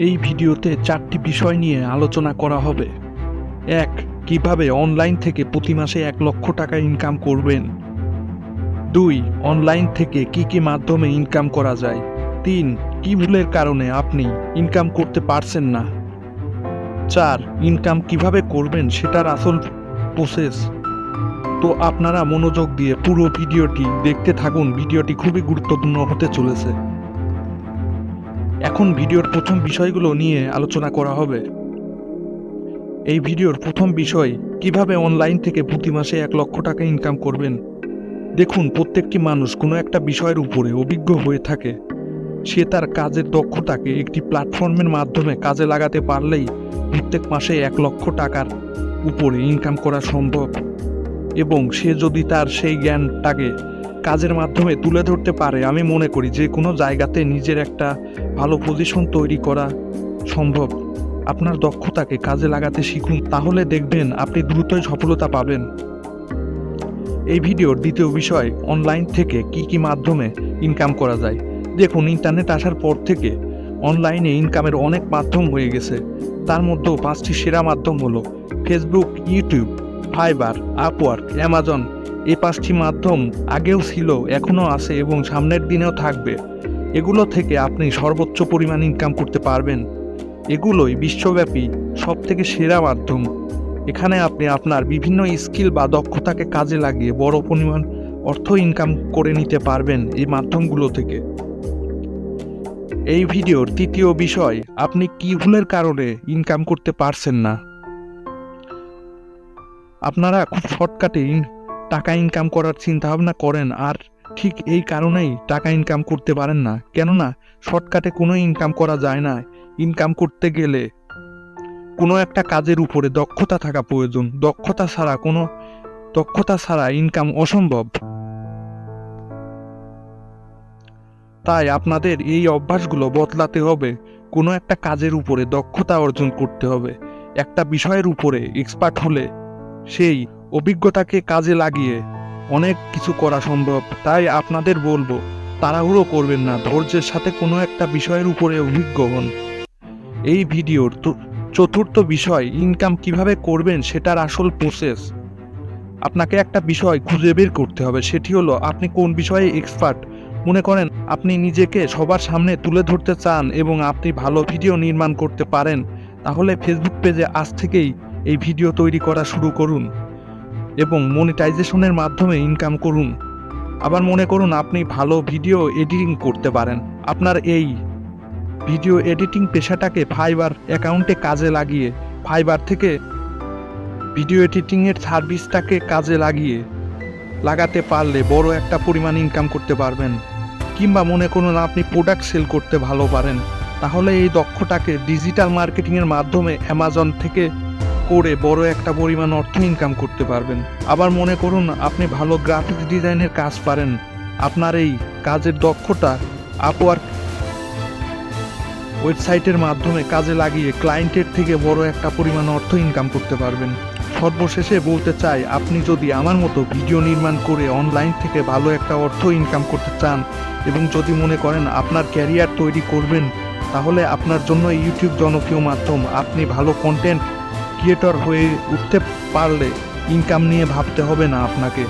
এই ভিডিওতে 4টি বিষয় নিয়ে আলোচনা করা হবে। 1. কিভাবে অনলাইন থেকে প্রতি মাসে 1 লক্ষ টাকা ইনকাম করবেন। 2. অনলাইন থেকে কি কি মাধ্যমে ইনকাম করা যায়। 3. কি ভুলের কারণে আপনি ইনকাম করতে পারছেন না। 4. ইনকাম কিভাবে করবেন সেটার আসল প্রসেস। তো আপনারা মনোযোগ দিয়ে পুরো ভিডিওটি দেখতে থাকুন, ভিডিওটি খুবই গুরুত্বপূর্ণ হতে চলেছে। এখন ভিডিওর প্রথম বিষয়গুলো নিয়ে আলোচনা করা হবে। এই ভিডিওর প্রথম বিষয়, কিভাবে অনলাইন থেকে প্রতি মাসে 1 লক্ষ টাকা ইনকাম করবেন। দেখুন, প্রত্যেকটি মানুষ কোনো একটা বিষয়ের উপরে অভিজ্ঞ হয়ে থাকে। সে তার কাজের দক্ষতাকে একটি প্ল্যাটফর্মের মাধ্যমে কাজে লাগাতে পারলেই প্রত্যেক মাসে 1 লক্ষ টাকার উপরে ইনকাম করা সম্ভব। এবং সে যদি তার সেই জ্ঞানটাকে কাজের মাধ্যমে তুলে ধরতে পারে, আমি মনে করি যে কোনো জায়গাতে নিজের একটা ভালো পজিশন তৈরি করা সম্ভব। আপনার দক্ষতাকে কাজে লাগাতে শিখুন, তাহলে দেখবেন আপনি দ্রুতই সফলতা পাবেন। এই ভিডিওর দ্বিতীয় বিষয়, অনলাইন থেকে কি কি মাধ্যমে ইনকাম করা যায়। দেখুন, ইন্টারনেট আসার পর থেকে অনলাইনে ইনকামের অনেক মাধ্যম হয়ে গেছে। তার মধ্যেও 5টি সেরা মাধ্যম হলো Facebook, YouTube, fibre, Upwork, Amazon. এই 5টি মাধ্যম আগেও ছিল, এখনও আছে এবং সামনের দিনেও থাকবে। এগুলো থেকে আপনি সর্বোচ্চ পরিমাণ ইনকাম করতে পারবেন। এগুলোই বিশ্বব্যাপী সবথেকে সেরা মাধ্যম। এখানে আপনি আপনার বিভিন্ন স্কিল বা দক্ষতাকে কাজে লাগিয়ে বড় পরিমাণ অর্থ ইনকাম করে নিতে পারবেন এই মাধ্যমগুলো থেকে। এই ভিডিওর তৃতীয় বিষয়, আপনি কি ভুলের কারণে ইনকাম করতে পারছেন না। আপনারা খুব শর্টকাটে টাকা ইনকাম করার চিন্তা ভাবনা করেন, আর ঠিক এই কারণেই টাকা ইনকাম করতে পারেন না। কেননা শর্টকাটে কোনো ইনকাম করা যায় না। ইনকাম করতে গেলে কোনো একটা কাজের উপরে দক্ষতা থাকা প্রয়োজন। দক্ষতা ছাড়া ইনকাম অসম্ভব। তাই আপনাদের এই অভ্যাসগুলো বদলাতে হবে। কোনো একটা কাজের উপরে দক্ষতা অর্জন করতে হবে। একটা বিষয়ের উপরে এক্সপার্ট হলে সেই অভিজ্ঞতাকে কাজে লাগিয়ে অনেক কিছু করা সম্ভব। তাই আপনাদের বলবো, তাড়াহুড়ো করবেন না, ধৈর্যের সাথে কোনো একটা বিষয়ের উপরে অভিজ্ঞ হন। এই ভিডিওর চতুর্থ বিষয়, ইনকাম কিভাবে করবেন সেটার আসল প্রসেস। আপনাকে একটা বিষয় খুঁজে বের করতে হবে, সেটি হলো আপনি কোন বিষয়ে এক্সপার্ট। মনে করেন আপনি নিজেকে সবার সামনে তুলে ধরতে চান এবং আপনি ভালো ভিডিও নির্মাণ করতে পারেন, তাহলে ফেসবুক পেজে আজ থেকেই এই ভিডিও তৈরি করা শুরু করুন এবং মনিটাইজেশনের মাধ্যমে ইনকাম করুন। আবার মনে করুন আপনি ভালো ভিডিও এডিটিং করতে পারেন, আপনার এই ভিডিও এডিটিং পেশাটাকে ফাইবার অ্যাকাউন্টে কাজে লাগিয়ে ফাইবার থেকে ভিডিও এডিটিংয়ের সার্ভিসটাকে কাজে লাগাতে পারলে বড় একটা পরিমাণ ইনকাম করতে পারবেন। কিংবা মনে করুন আপনি প্রোডাক্ট সেল করতে ভালো পারেন, তাহলে এই দক্ষতাকে ডিজিটাল মার্কেটিংয়ের মাধ্যমে অ্যামাজন থেকে করে বড় একটা পরিমাণ অর্থ ইনকাম করতে পারবেন। আবার মনে করুন আপনি ভালো গ্রাফিক্স ডিজাইনের কাজ পারেন, আপনার এই কাজের দক্ষতা আপওয়ার্ক ওয়েবসাইটের মাধ্যমে কাজে লাগিয়ে ক্লায়েন্টের থেকে বড় একটা পরিমাণ অর্থ ইনকাম করতে পারবেন। সর্বশেষে বলতে চাই, আপনি যদি আমার মতো ভিডিও নির্মাণ করে অনলাইন থেকে ভালো একটা অর্থ ইনকাম করতে চান এবং যদি মনে করেন আপনার ক্যারিয়ার তৈরি করবেন, তাহলে আপনার জন্য ইউটিউব জনপ্রিয় মাধ্যম। আপনি ভালো কন্টেন্ট ক্রিয়েটর হয়ে উঠতে পারলে ইনকাম নিয়ে ভাবতে হবে না আপনাকে।